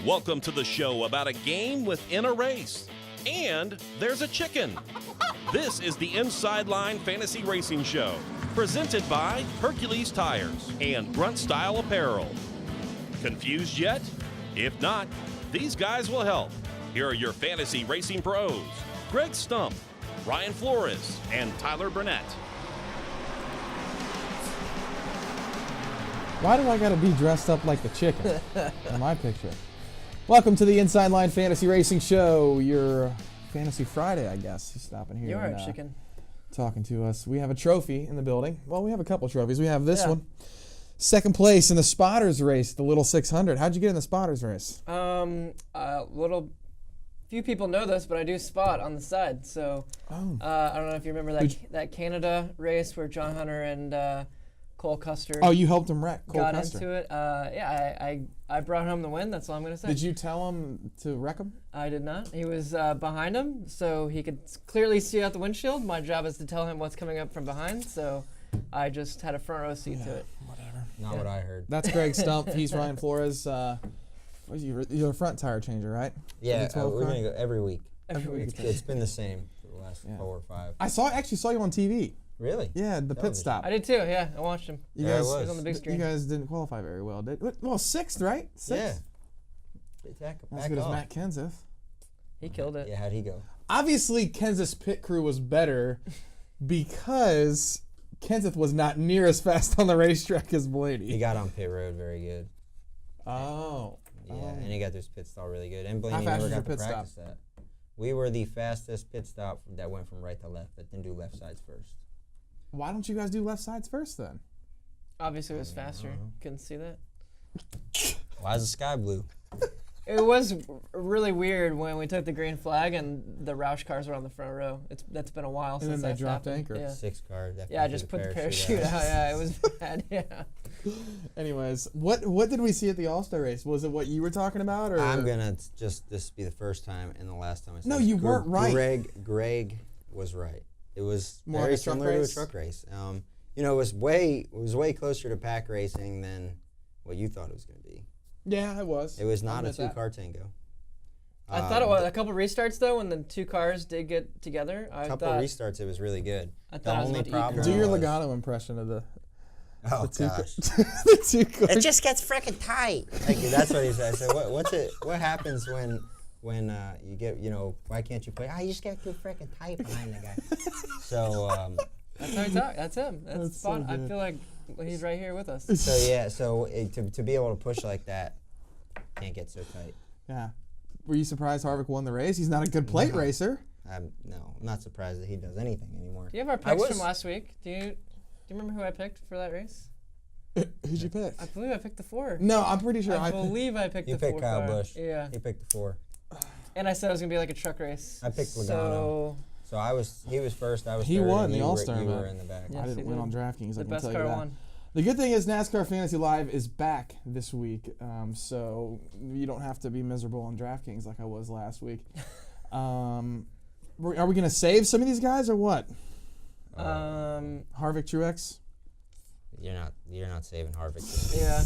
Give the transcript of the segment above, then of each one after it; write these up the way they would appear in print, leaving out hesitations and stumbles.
Welcome to the show about a game within a race. And there's a chicken. This is the Inside Line Fantasy Racing Show, presented by Hercules Tires and Grunt Style Apparel. Confused yet? If not, these guys will help. Here are your fantasy racing pros, Greg Stumpff, Ryan Flores, and Tyler Burnett. Why do I gotta be dressed up like the chicken in my picture? Welcome to the Inside Line Fantasy Racing Show, your Fantasy Friday, I guess. You're stopping here. You are and, a chicken. Talking to us. We have a trophy in the building. Well, we have a couple trophies. We have this one. Second place in the spotters race, the Little 600. How'd you get in the spotters race? Few people know this, but I do spot on the side. So I don't know if you remember that Canada race where John Hunter and Cole Custer. Oh, you helped him wreck Cole got Custer. into it. I brought home the win. That's all I'm gonna say. Did you tell him to wreck him? I did not. He was behind him, so he could clearly see out the windshield. My job is to tell him what's coming up from behind. So I just had a front row seat to it. Whatever. Not what I heard. That's Greg Stumpff. He's Ryan Flores. You're a front tire changer, right? Yeah, we're going to go every week. Every week. It's been the same for the last 4 or 5. I actually saw you on TV. Really? Yeah, the pit stop. I did too. Yeah, I watched him. You guys, he was on the big screen. You guys didn't qualify very well, did? Well, 6th, right? 6th. Yeah. Not as good as Matt Kenseth. He killed it. Yeah, how'd he go? Obviously, Kenseth's pit crew was better because Kenseth was not near as fast on the racetrack as Blaney. He got on pit road very good. Oh. Yeah, and he got this pit stop really good. And Blaney How fast never was your got to pit practice that. We were the fastest pit stop that went from right to left, that didn't do left sides first. Why don't you guys do left sides first then? Obviously, it was faster. Couldn't see that. Why is the sky blue? It was really weird when we took the green flag and the Roush cars were on the front row. That's been a while since then they that's dropped happened. anchor. Yeah. 6 car. Yeah, I just put the parachute out. Yeah, it was bad. Yeah. Anyways, what did we see at the All-Star race? Was it what you were talking about, or I'm gonna this be the first time and the last time I said No, you weren't right. Greg was right. It was More very like a truck similar race? to a truck race. It was way closer to pack racing than what you thought it was going to be. Yeah, it was. It was not a admit that. 2-car tango. I thought it was a couple restarts though when the 2 cars did get together. A couple restarts, it was really good. I The thought it was only about to eat problem Do your was- Logano impression of the Oh two gosh! the 2 cars. It just gets freaking tight. Like, that's what he said. I said, what happens when you get, why can't you play? You just get too freaking tight behind the guy. So That's how he talks. That's him. That's That's spot. so I good. feel like he's right here with us. to be able to push like that, can't get so tight. Yeah. Were you surprised Harvick won the race? He's not a good plate racer. I'm not surprised that he does anything anymore. Do you have our picks from last week? Do you remember who I picked for that race? Who'd you pick? I believe I picked the 4. No, I'm pretty sure I believe I picked You the 4 picked Kyle car. Busch. Yeah. He picked the 4. And I said it was gonna be like a truck race. I picked Logano. So he was first. I was He third. won and the you All-Star were, you event. were in the back. Yeah. I Yes, didn't he win did. on DraftKings. The I can best tell you car that. won. The good thing is NASCAR Fantasy Live is back this week, so you don't have to be miserable on DraftKings like I was last week. Are we going to save some of these guys or what? Harvick, Truex? You're not saving Harvick. Yeah.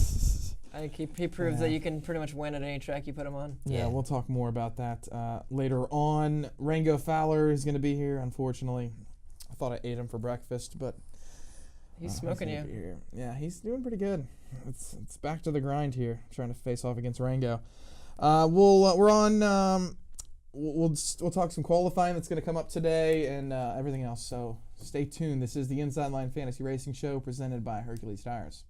He proved that you can pretty much win at any track you put him on. Yeah, we'll talk more about that later on. Rango Fowler is going to be here, unfortunately. I thought I ate him for breakfast, but He's smoking he's gonna you. be here. Yeah, he's doing pretty good. It's back to the grind here, trying to face off against Rango. We'll talk some qualifying that's going to come up today and everything else. So stay tuned. This is the Inside Line Fantasy Racing Show presented by Hercules Tires.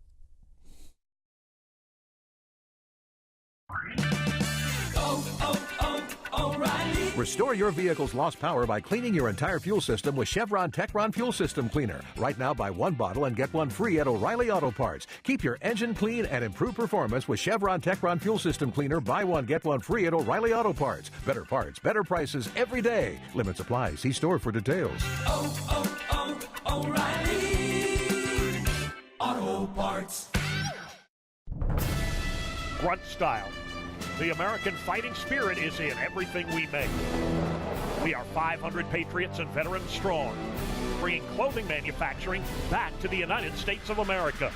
O'Reilly. Restore your vehicle's lost power by cleaning your entire fuel system with Chevron Techron Fuel System Cleaner. Right now, buy 1 bottle and get 1 free at O'Reilly Auto Parts. Keep your engine clean and improve performance with Chevron Techron Fuel System Cleaner. Buy 1, get 1 free at O'Reilly Auto Parts. Better parts, better prices every day. Limit supply. See store for details. O'Reilly Auto Parts. Grunt style. The American fighting spirit is in everything we make. We are 500 patriots and veterans strong, bringing clothing manufacturing back to the United States of America.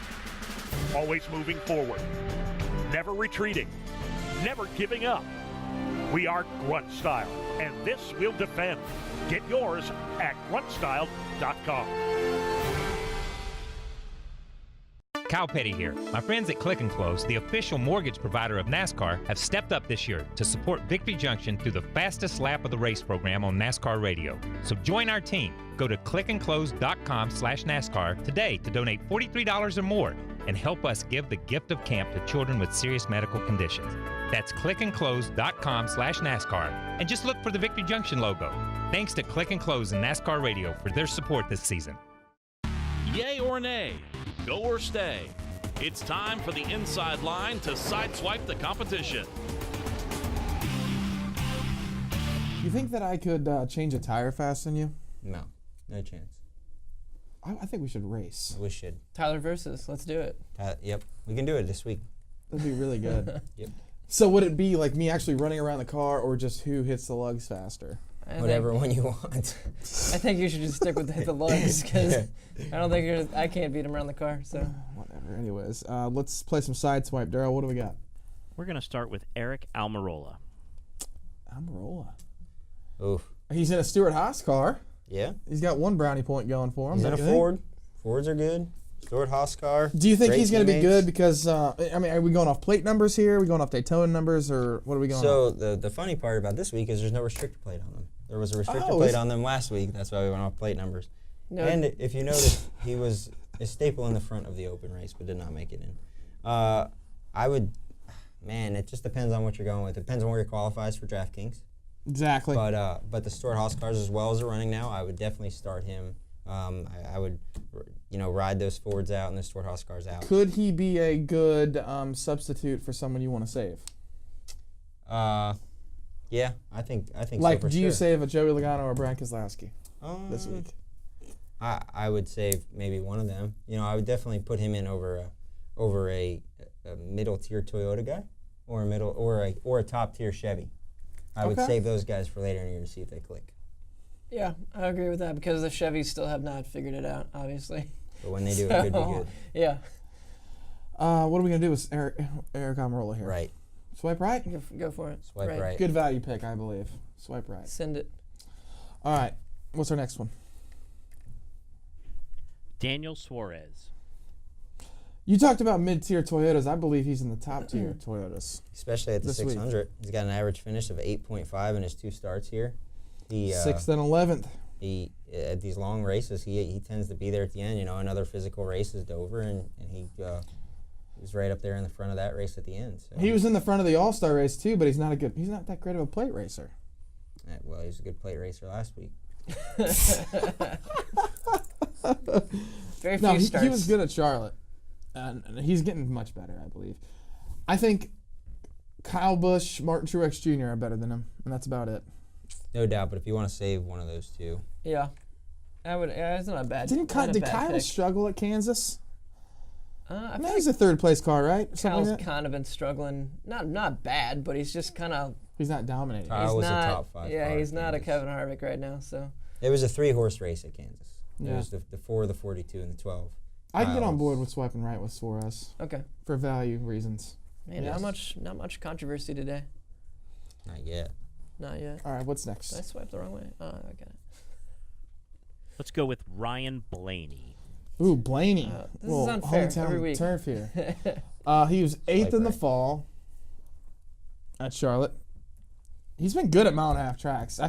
Always moving forward, never retreating, never giving up. We are Grunt Style, and this we'll defend. Get yours at gruntstyle.com. Kyle Petty here. My friends at Click & Close, the official mortgage provider of NASCAR, have stepped up this year to support Victory Junction through the fastest lap of the race program on NASCAR radio. So join our team. Go to clickandclose.com/NASCAR today to donate $43 or more and help us give the gift of camp to children with serious medical conditions. That's clickandclose.com/NASCAR, and just look for the Victory Junction logo. Thanks to Click & Close and NASCAR Radio for their support this season. Yay or nay? Go or stay? It's time for the inside line to sideswipe the competition. You think that I could change a tire faster than you? No chance. I think we should race. We should. Tyler versus. Let's do it. Yep, we can do it this week. That'd be really good. Yep. So would it be like me actually running around the car, or just who hits the lugs faster? Whatever one you want. I think you should just stick with the lugs, because I don't think I can't beat him around the car. So whatever. Anyways, let's play some sideswipe. Daryl, what do we got? We're going to start with Eric Almirola. Almirola. Oof. He's in a Stewart-Haas car. Yeah. He's got one brownie point going for him. He's in a Ford. Fords are good. Stewart-Haas car. Do you think Great he's going to be teammates. good? Because, are we going off plate numbers here? Are we going off Daytona numbers? Or what are we going off? So the funny part about this week is there's no restrictor plate on them. There was a restrictor plate on them last week. That's why we went off plate numbers. No. And if you notice, he was a staple in the front of the open race, but did not make it in. It just depends on what you're going with. It depends on where he qualifies for DraftKings. Exactly. But the Stewart-Haas cars, as well as they're running now, I would definitely start him. I would, ride those Fords out and the Stewart-Haas cars out. Could he be a good substitute for someone you want to save? Yeah, I think Like, so for do sure. you save a Joey Logano or a Brian Keselowski this week? I would save maybe one of them. I would definitely put him in over a middle tier Toyota guy, or a top tier Chevy. I would save those guys for later in the year to see if they click. Yeah, I agree with that, because the Chevys still have not figured it out, obviously. But when they do, it could be good. Yeah. What are we going to do with Eric Almirola here? Right. Swipe right? Go for it. Swipe right. Good value pick, I believe. Swipe right. Send it. All right. What's our next one? Daniel Suarez. You talked about mid-tier Toyotas. I believe he's in the top tier Toyotas. Especially at the This 600. He's got an average finish of 8.5 in his 2 starts here. He 6th and 11th. He at these long races, he tends to be there at the end. Another physical race is Dover, and he was right up there in the front of that race at the end. So. He was in the front of the All-Star race too, but he's not that great of a plate racer. Well, he was a good plate racer last week. Very few starts. He was good at Charlotte, and he's getting much better, I believe. I think Kyle Busch, Martin Truex Jr. are better than him, and that's about it. No doubt, but if you want to save one of those two. Yeah. It's not a bad Did Kyle pick. struggle at Kansas? I mean, he's a third-place car, right? Kyle's kind of been struggling. Not bad, but he's just kind of... He's not dominating. Kyle was a top 5 Yeah, car he's at not a Kansas. Kevin Harvick right now, so... It was a 3-horse race at Kansas. Yeah. It was the 4, the 42, and the 12. I'd get on board with swiping right with Suarez. Okay. For value reasons. Man, Yes. not much controversy today. Not yet. Not yet. All right, what's next? Did I swipe the wrong way? Oh, I got it. Let's go with Ryan Blaney. Ooh, Blaney. This is unfair hometown every week. turf here. He was 8th in the fall at Charlotte. He's been good at mile-and-a-half tracks.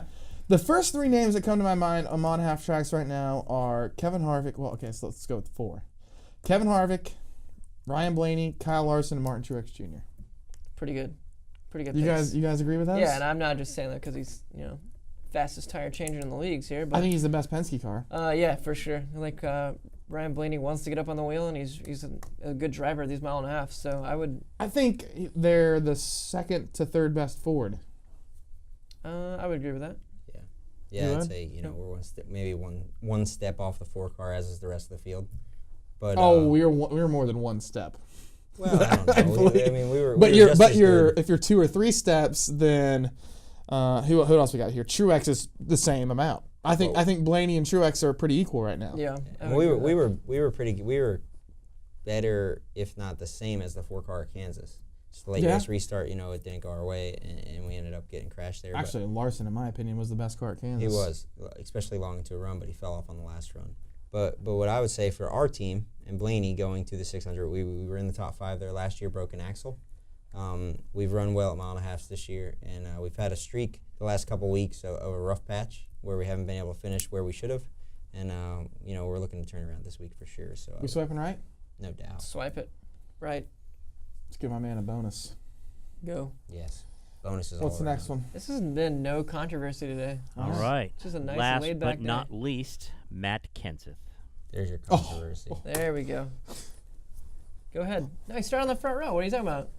The first 3 names that come to my mind on mile-and-a-half tracks right now are Kevin Harvick. Well, okay, so let's go with 4. Kevin Harvick, Ryan Blaney, Kyle Larson, and Martin Truex Jr. Pretty good. Pretty good You picks. guys agree with that? Yeah, and I'm not just saying that because he's, fastest tire changer in the leagues here. But I think he's the best Penske car. Yeah, for sure. Like Ryan Blaney wants to get up on the wheel, and he's a good driver at these mile-and-a-half. So I think they're the 2nd to 3rd best Ford. I would agree with that. Yeah, You I'd would? say we're maybe one step off the 4 car, as is the rest of the field. But we're more than 1 step. well, I don't know. we were. But we were just as if you're 2 or 3 steps, then who else we got here? Truex is the same amount. I think Blaney and Truex are pretty equal right now. Yeah. And we were better, if not the same as the 4 car at Kansas. Just the late race restart, you know, it didn't go our way, and we ended up getting crashed there. Actually, Larson, in my opinion, was the best car at Kansas. He was, especially long into a run, but he fell off on the last run. But what I would say for our team and Blaney going to the 600, we were in the top 5 there last year, broke an axle. We've run well at mile and a half this year, and we've had a streak the last couple weeks of a rough patch where we haven't been able to finish where we should have. And, you know, we're looking to turn around this week for sure. So We swiping right? No doubt. Swipe it. Right. Let's give my man a bonus. Go. Yes. Bonuses. What's the next one? This has been no controversy today. All right. Just a nice Last laid back but not least, Matt Kenseth. There's your controversy. There we go. Go ahead. No, you start on the front row. What are you talking about?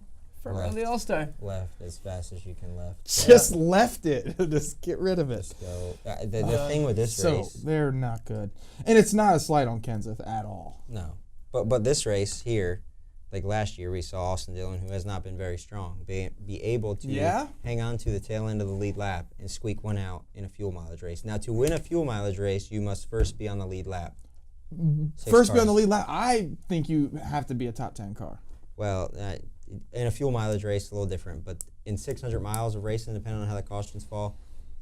Front row of the All-Star. Left as fast as you can left. Just left it. Just get rid of it. So the thing with this race. They're not good. And it's not a slight on Kenseth at all. No. But this race here, like last year, we saw Austin Dillon, who has not been very strong, be able to hang on to the tail end of the lead lap and squeak one out in a fuel mileage race. Now, to win a fuel mileage race, you must first be on the lead lap. First be on the lead lap. I think you have to be a top 10 car. Well, in a fuel mileage race, it's a little different. But in 600 miles of racing, depending on how the cautions fall,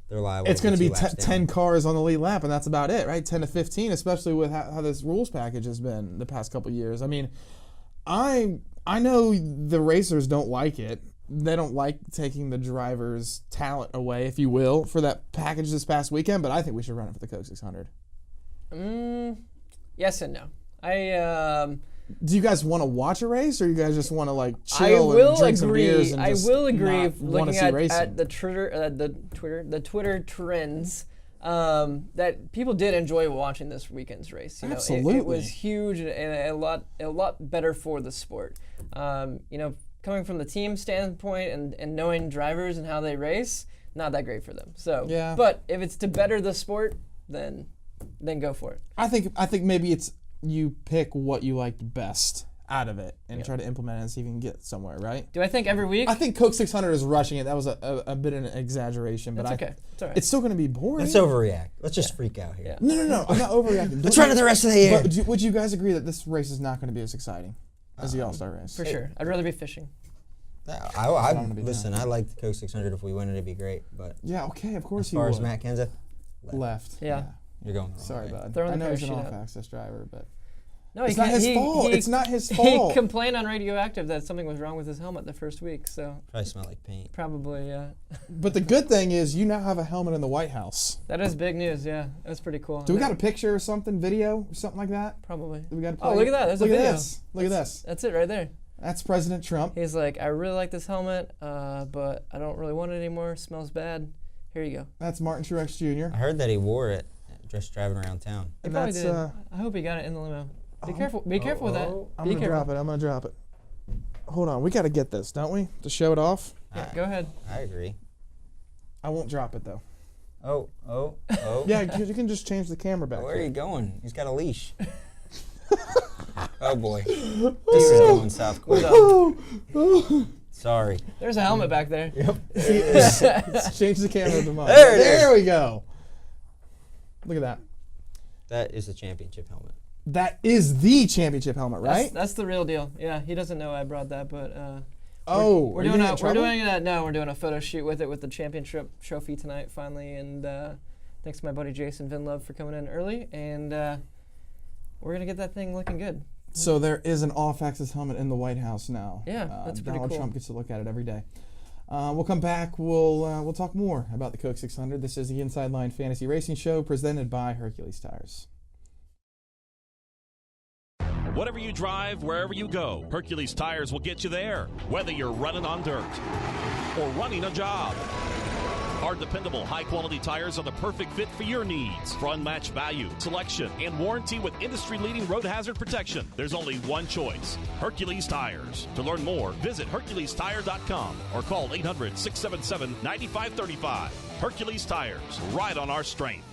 they're liable. It's going to be 10 cars on the lead lap, and that's about it, right? 10 to 15, especially with how this rules package has been the past couple years. I mean, I know the racers don't like it. They don't like taking the driver's talent away, if you will, for that package this past weekend, but I think we should run it for the Coke 600. Yes and no. Do you guys want to watch a race, or you guys just want to like chill and drink some beers and just I will agree. Looking at the Twitter trends, that people did enjoy watching this weekend's race. You know, Absolutely, it was huge and a lot better for the sport. You know, coming from the team standpoint and knowing drivers and how they race, not that great for them. So, but if it's to better the sport, then go for it. I think maybe it's you pick what you liked best out of it and try to implement it and see if you can get somewhere, right? Do I think every week? I think Coke 600 is rushing it. That was a bit of an exaggeration, but okay. It's all right. It's still going to be boring. Let's overreact. Let's just freak out here. Yeah. No. I'm not overreacting. Let's run it the rest of the year. But would you guys agree that this race is not going to be as exciting as the All-Star race? For sure. I'd rather be fishing. Listen, I like the Coke 600. If we win it, it'd be great. But yeah, okay, of course you would. would. As far as Matt Kenseth, left. Yeah. You're going the wrong Sorry, way. bud. Throwing I know he's an parachute out. off-access driver, but No, it's not his fault. It's not his He fault. complained on Radioactive that something was wrong with his helmet the first week, so Probably smell like paint. probably, yeah. But the good thing is you now have a helmet in the White House. That is big news, yeah. That's pretty cool. Do we got a picture or something, video or something like that? Probably. Do we got? Oh, look at that. There's a video. Look at this. That's it right there. That's President Trump. He's like, I really like this helmet, but I don't really want it anymore. It smells bad. Here you go. That's Martin Truex Jr. I heard that he wore it just driving around town. He And probably that's did. I hope he got it in the limo. Be careful. Be careful with that. I'm gonna drop it. Hold on. We got to get this, don't we? To show it off. Yeah, go ahead. I agree. I won't drop it though. Oh. Yeah, you can just change the camera back. Where are you going? He's got a leash. Oh boy. This is going south quick. Sorry. There's a helmet back there. Yep. Change the camera to mine. There it is. There we go. Look at that. That is the championship helmet. That is the championship helmet, right? That's the real deal. Yeah, he doesn't know I brought that, but we're doing a photo shoot with it with the championship trophy tonight finally, and thanks to my buddy Jason Vinlove for coming in early, and we're gonna get that thing looking good. So there is an off-axis helmet in the White House now. Yeah, that's pretty Donald cool. Trump gets to look at it every day. We'll come back. We'll talk more about the Coke 600. This is the Inside Line Fantasy Racing Show presented by Hercules Tires. Whatever you drive, wherever you go, Hercules Tires will get you there. Whether you're running on dirt or running a job, our dependable, high-quality tires are the perfect fit for your needs. For unmatched value, selection, and warranty with industry-leading road hazard protection, there's only one choice, Hercules Tires. To learn more, visit HerculesTire.com or call 800-677-9535. Hercules Tires, ride on our strength.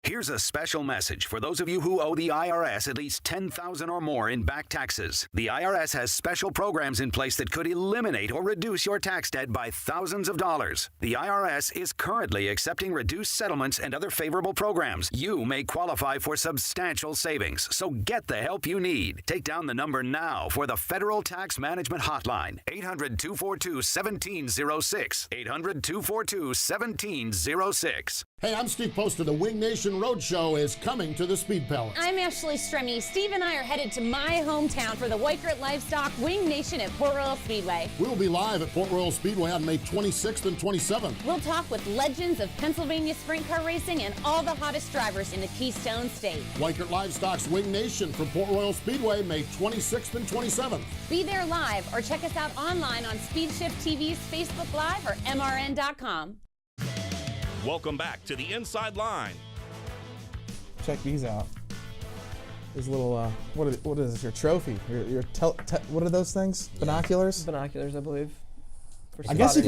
Here's a special message for those of you who owe the IRS at least $10,000 or more in back taxes. The IRS has special programs in place that could eliminate or reduce your tax debt by thousands of dollars. The IRS is currently accepting reduced settlements and other favorable programs. You may qualify for substantial savings, so get the help you need. Take down the number now for the Federal Tax Management Hotline, 800-242-1706, 800-242-1706. Hey, I'm Steve Poster. The Wing Nation Roadshow is coming to the Speed Palace. I'm Ashley Stremme. Steve and I are headed to my hometown for the Weikert Livestock Wing Nation at Port Royal Speedway. We'll be live at Port Royal Speedway on May 26th and 27th. We'll talk with legends of Pennsylvania sprint car racing and all the hottest drivers in the Keystone State. Weikert Livestock's Wing Nation from Port Royal Speedway, May 26th and 27th. Be there live or check us out online on Speedshift TV's Facebook Live or MRN.com. Welcome back to the Inside Line. Check these out. These little, what is this? Your trophy? What are those things? Binoculars? Binoculars, I believe. I guess you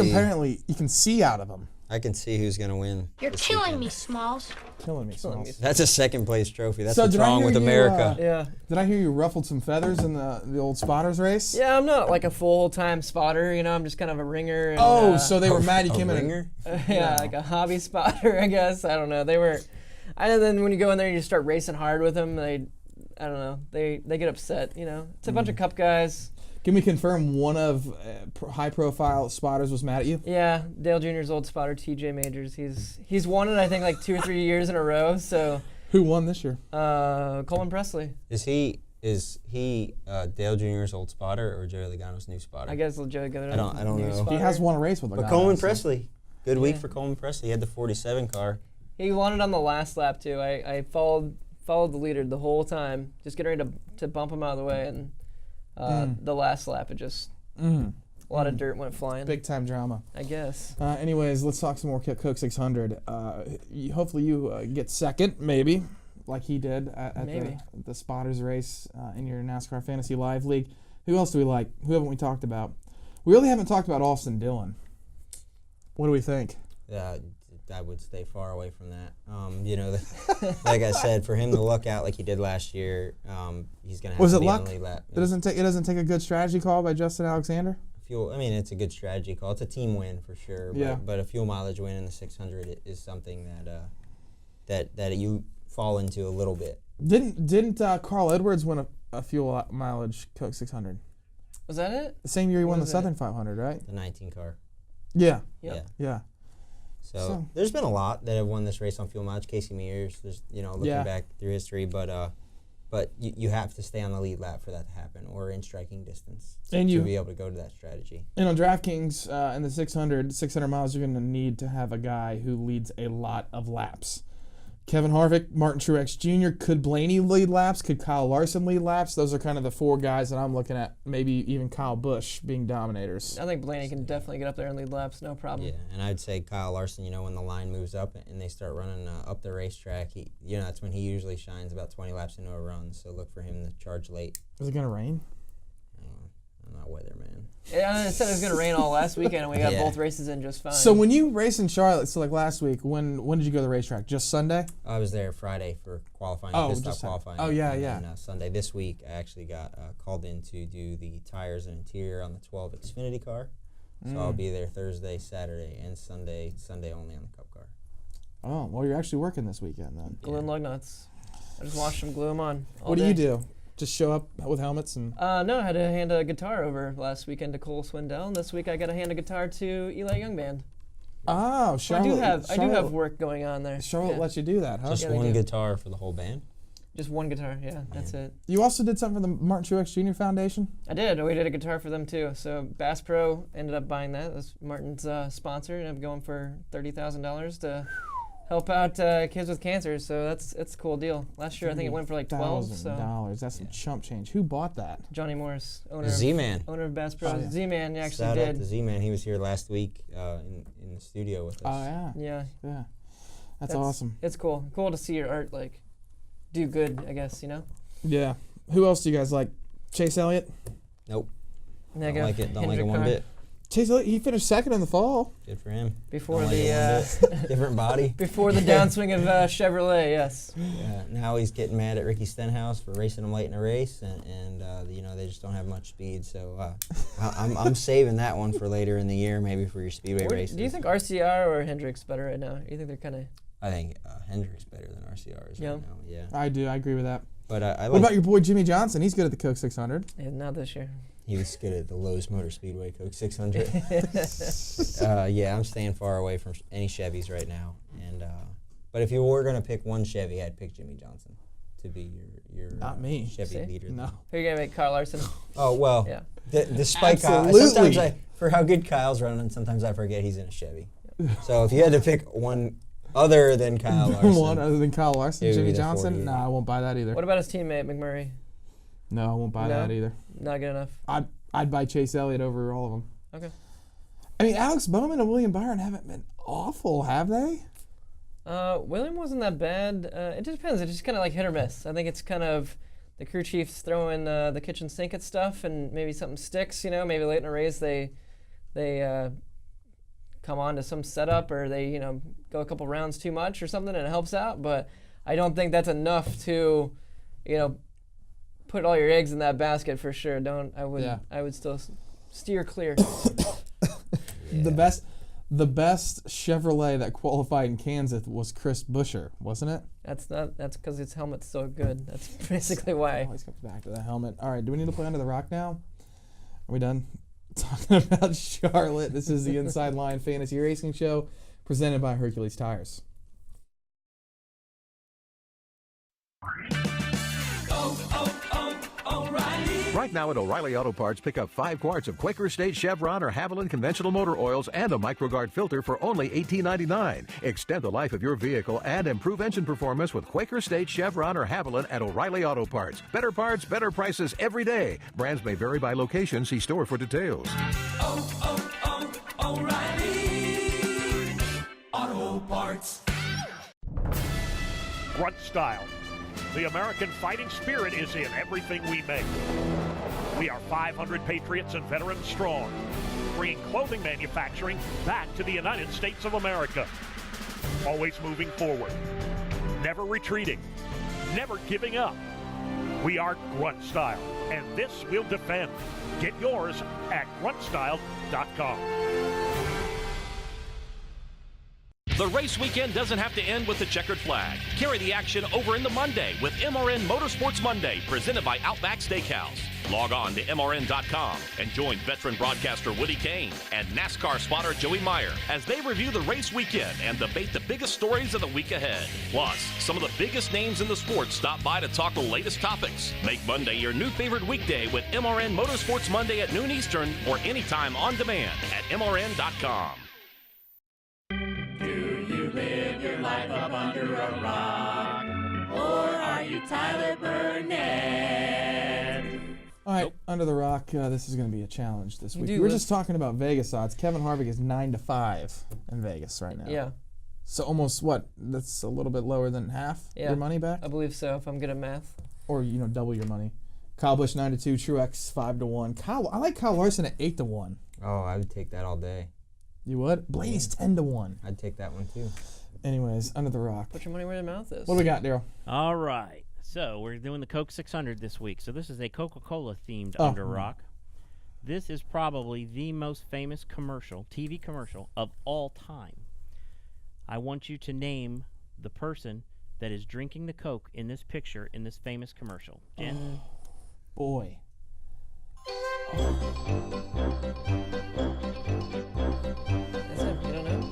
can see out of them. I can see who's going to win. You're killing me, Smalls. Killing me, Smalls. That's a second place trophy. That's so what's wrong with America. Yeah. Did I hear you ruffled some feathers in the old spotters race? Yeah, I'm not like a full-time spotter. You know, I'm just kind of a ringer. And, so they were mad you came in. Ringer? Yeah, like a hobby spotter, I guess. I don't know. They were. And then when you go in there, you start racing hard with them. I don't know. They get upset. You know, it's a bunch of Cup guys. Can we confirm one of high-profile spotters was mad at you? Yeah, Dale Jr.'s old spotter, T.J. Majors. He's won it, I think, like 2 or 3 years in a row. So. Who won this year? Coleman Presley. Is he Dale Jr.'s old spotter or Joey Logano's new spotter? I guess Joey Logano. I don't know. He has won a race with Logano. But Coleman Presley, good week for Coleman Presley. He had the 47 car. He won it on the last lap too. I followed the leader the whole time, just getting ready to bump him out of the way, and the last lap it just a lot of dirt went flying. Big time drama, I guess. Anyways, let's talk some more Coke 600. Hopefully you get second, maybe, like he did at the spotters race in your NASCAR Fantasy Live League. Who else do we like? Who haven't we talked about? We really haven't talked about Austin Dillon. What do we think? I would stay far away from that. Like I said, for him to luck out like he did last year, he's going to have to be on the lead lap. It doesn't take a good strategy call by Justin Alexander? It's a good strategy call. It's a team win for sure. Yeah. But a fuel mileage win in the 600 is something that you fall into a little bit. Didn't Carl Edwards win a fuel mileage Coke 600? Was that it? The same year he won the Southern 500, right? The 19 car. Yeah. Yep. Yeah. So there's been a lot that have won this race on fuel mileage. Casey Mears, there's looking back through history, but you have to stay on the lead lap for that to happen, or in striking distance to be able to go to that strategy. And on DraftKings in the 600 miles, you're going to need to have a guy who leads a lot of laps. Kevin Harvick, Martin Truex Jr., could Blaney lead laps? Could Kyle Larson lead laps? Those are kind of the four guys that I'm looking at, maybe even Kyle Busch being dominators. I think Blaney can definitely get up there and lead laps, no problem. Yeah, and I'd say Kyle Larson, when the line moves up and they start running up the racetrack, that's when he usually shines about 20 laps into a run, so look for him to charge late. Is it going to rain? I'm not a weatherman. Yeah, I said it was going to rain all last weekend, and we got both races in just fine. So when you race in Charlotte, like last week, when did you go to the racetrack? Just Sunday? I was there Friday for qualifying. Just qualifying. Oh, yeah, and Sunday. This week, I actually got called in to do the tires and interior on the 12 Xfinity car. So I'll be there Thursday, Saturday, and Sunday only on the Cup car. Oh, well, you're actually working this weekend then. Gluing lug nuts. I just watched them glue them on all What day. do you do? Just show up with helmets and... No, I had to hand a guitar over last weekend to Cole Swindell, and this week I got to hand a guitar to Eli Young Band. Oh, Charlotte. I do have work going on there. Charlotte lets you do that, huh? Just one guitar for the whole band? Just one guitar, yeah, that's it. You also did something for the Martin Truex Jr. Foundation? I did. We did a guitar for them, too. So Bass Pro ended up buying that. That was Martin's sponsor, and I'm going for $30,000 to help out kids with cancer. So that's a cool deal. Last year, I think it went for like $12,000. So. That's some chump change. Who bought that? Johnny Morris, owner of Bass Pro. Oh, yeah. Z-Man actually Shout did. out to Z-Man. He was here last week in the studio with us. Oh, yeah. Yeah. That's awesome. It's cool. Cool to see your art, do good, I guess, Yeah. Who else do you guys like? Chase Elliott? Nope. Don't like it one bit. Chase Elliott, he finished second in the fall. Good for him. Before Don't the different body. Before the downswing of Chevrolet, yes. Yeah. Now he's getting mad at Ricky Stenhouse for racing him late in a race, and they just don't have much speed. So I'm saving that one for later in the year, maybe for your speedway races. Do you think RCR or Hendrick's better right now? You think they're kind of? I think Hendrick's better than RCR is right now. Yeah. I do. I agree with that. But what about your boy Jimmy Johnson? He's good at the Coke 600. Yeah, not this year. He was good at the Lowe's Motor Speedway Coke 600. I'm staying far away from any Chevys right now. And but if you were gonna pick one Chevy, I'd pick Jimmy Johnson to be your not me Chevy leader. No. Who are you gonna make? Kyle Larson? Oh well. Yeah. Despite Kyle, sometimes for how good Kyle's running, sometimes I forget he's in a Chevy. So if you had to pick one other than Kyle Larson, one other than Kyle Larson, Jimmy Johnson, no, I won't buy that either. What about his teammate McMurray? No, I won't buy that either. Not good enough. I'd buy Chase Elliott over all of them. Okay. I mean, Alex Bowman and William Byron haven't been awful, have they? William wasn't that bad. It just depends. It's just kind of like hit or miss. I think it's kind of the crew chiefs throwing the kitchen sink at stuff, and maybe something sticks. Maybe late in a race they come on to some setup, or they go a couple rounds too much or something, and it helps out. But I don't think that's enough to put all your eggs in that basket for sure. I would still steer clear. The best Chevrolet that qualified in Kansas was Chris Buescher, wasn't it? That's because its helmet's so good. That's basically why. Always comes back to the helmet. All right, do we need to play Under the Rock now? Are we done talking about Charlotte? This is the Inside Line Fantasy Racing Show presented by Hercules Tires. Right now at O'Reilly Auto Parts, pick up 5 quarts of Quaker State Chevron or Haviland conventional motor oils and a MicroGuard filter for only $18.99. Extend the life of your vehicle and improve engine performance with Quaker State Chevron or Haviland at O'Reilly Auto Parts. Better parts, better prices every day. Brands may vary by location. See store for details. O'Reilly Auto Parts. Grunt style. The American fighting spirit is in everything we make. We are 500 patriots and veterans strong, bringing clothing manufacturing back to the United States of America. Always moving forward, never retreating, never giving up. We are Grunt Style, and this we'll defend. Get yours at gruntstyle.com. The race weekend doesn't have to end with the checkered flag. Carry the action over into Monday with MRN Motorsports Monday, presented by Outback Steakhouse. Log on to MRN.com and join veteran broadcaster Woody Kane and NASCAR spotter Joey Meyer as they review the race weekend and debate the biggest stories of the week ahead. Plus, some of the biggest names in the sport stop by to talk the latest topics. Make Monday your new favorite weekday with MRN Motorsports Monday at noon Eastern or anytime on demand at MRN.com. Live your life up under a rock, or are you Tyler Burnett? All right, Under the Rock, this is going to be a challenge this week. We're just talking about Vegas odds. Kevin Harvick is 9-5 in Vegas right now. Yeah. So almost that's a little bit lower than half your money back? I believe so, if I'm good at math. Or, double your money. Kyle Busch 9-2, Truex 5-1. I like Kyle Larson at 8-1. Oh, I would take that all day. You would? Blaney's 10-1. I'd take that one too. Anyways, Under the Rock. Put your money where your mouth is. What do we got, Daryl? All right. So we're doing the Coke 600 this week. So this is a Coca-Cola themed Under Rock. This is probably the most famous TV commercial of all time. I want you to name the person that is drinking the Coke in this picture in this famous commercial. Jen? Boy. That's it. You don't know?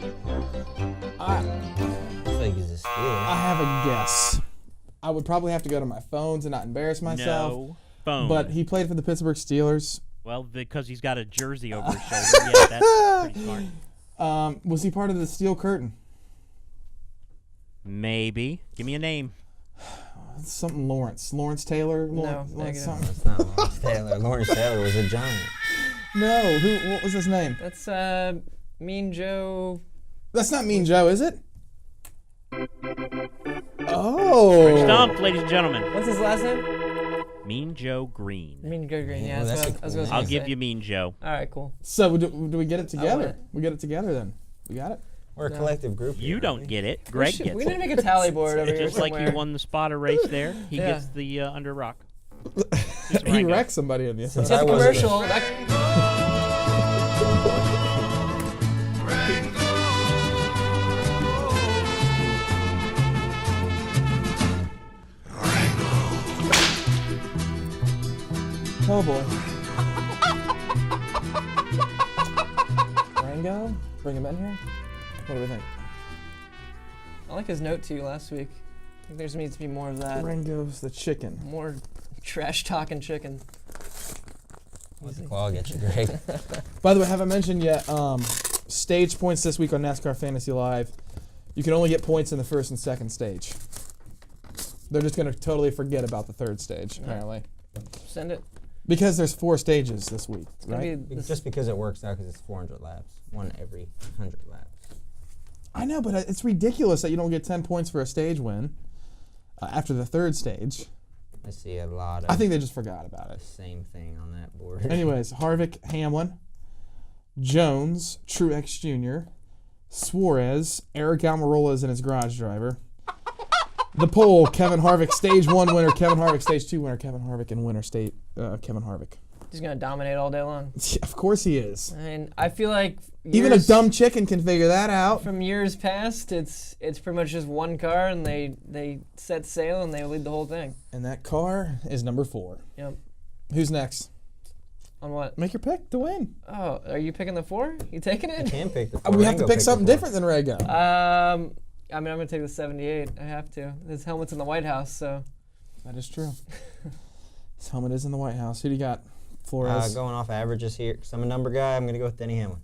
I have a guess. I would probably have to go to my phone to not embarrass myself. No phone. But he played for the Pittsburgh Steelers. Well, because he's got a jersey over his shoulder. Yeah, that's pretty smart. Was he part of the Steel Curtain? Maybe. Give me a name. Something Lawrence. Lawrence Taylor? No, it's not Lawrence Taylor. Lawrence Taylor was a giant. No, what was his name? That's Mean Joe. That's not Mean Joe, is it? Oh. Stumpff, ladies and gentlemen. What's his last name? Mean Joe Green. Mean Joe Green, yeah. that's That's what I was going to say. I'll give you Mean Joe. All right, cool. So do we get it together? it. We get it together then. We got it? We're a collective group. You don't get it. Greg gets We it. need to make a tally board over here Just like somewhere. you won the spotter race there, he Yeah. gets the Under Rock. He wrecked somebody in the It's a commercial. Oh boy. Rango? Bring him in here? What do we think? I like his note to you last week. I think there needs to be more of that. Rango's the chicken. More trash talking chicken. Let the claw get you, Greg. By the way, haven't mentioned yet, stage points this week on NASCAR Fantasy Live. You can only get points in the first and second stage. They're just going to totally forget about the third stage, apparently. Send it. Because there's 4 stages this week, right? Just because it works out because it's 400 laps. One every 100 laps. I know, but it's ridiculous that you don't get 10 points for a stage win after the third stage. I see a lot of... I think they just forgot about it. Same thing on that board. Anyways, Harvick, Hamlin, Jones, Truex Jr., Suarez, Eric Almirola is in his garage driver. The poll, Kevin Harvick, stage 1 winner, Kevin Harvick, stage 2 winner, Kevin Harvick, and winner state, Kevin Harvick. He's going to dominate all day long. Yeah, of course he is. I mean, I feel like... Even a dumb chicken can figure that out. From years past, it's pretty much just one car, and they set sail, and they lead the whole thing. And that car is number 4. Yep. Who's next? On what? Make your pick to win. Oh, are you picking the 4? You taking it? You can pick the 4. We have to pick something different than Rego. I mean, I'm going to take the 78. I have to. His helmet's in the White House, so. That is true. His helmet is in the White House. Who do you got? Flores? Going off averages here, because I'm a number guy, I'm going to go with Denny Hamlin.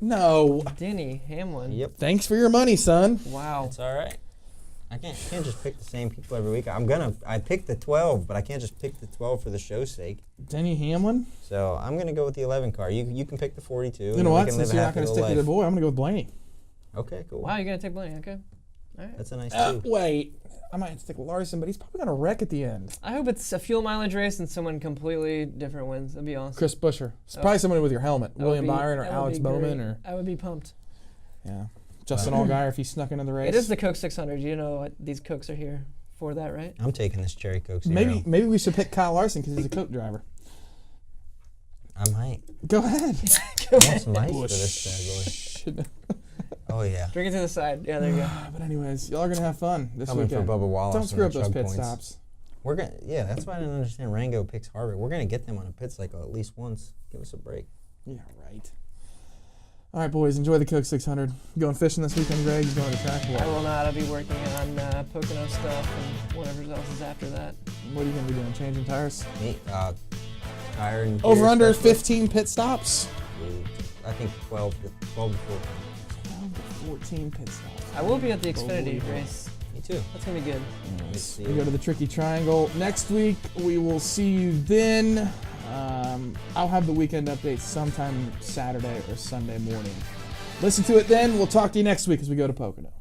No. Denny Hamlin. Yep. Thanks for your money, son. Wow. It's all right. I can't just pick the same people every week. I picked the 12, but I can't just pick the 12 for the show's sake. Denny Hamlin? So I'm going to go with the 11 car. You can pick the 42. You know what? Since you're not going to stick with the boy, I'm going to go with Blaney. Okay, cool. Wow, you're going to take Blaney. Okay. All right. That's a nice two. Wait. I might have to take Larson, but he's probably going to wreck at the end. I hope it's a fuel mileage race and someone completely different wins. That'd be awesome. Chris Buescher. It's probably someone with your helmet. William Byron or Alex Bowman. Or I would be pumped. Yeah. Justin Allgaier if he snuck into the race. It is the Coke 600. You know what? These Cokes are here for that, right? I'm taking this Cherry Coke Zero. Maybe we should pick Kyle Larson because he's a Coke driver. I might. Go ahead. I want some ice for this bad boy. Oh, yeah. Drink it to the side. Yeah, there you go. But anyways, y'all are going to have fun this Coming weekend. for Bubba Wallace. Don't screw up those chug pit points. stops. Yeah, that's why I didn't understand Rango picks Harvick. We're going to get them on a pit cycle at least once. Give us a break. Yeah, right. All right, boys, enjoy the Coke 600. You going fishing this weekend, Greg? You going to the track? I will not. I'll be working on Pocono stuff and whatever else is after that. What are you going to be doing? Changing tires? Tire and Over under 15 pit stops? I think 12 to 14. 14 pit stops. I will be at the Xfinity race. Me too. That's going to be good. Nice. We go to the Tricky Triangle. Next week, we will see you then. I'll have the weekend update sometime Saturday or Sunday morning. Listen to it then. We'll talk to you next week as we go to Pocono.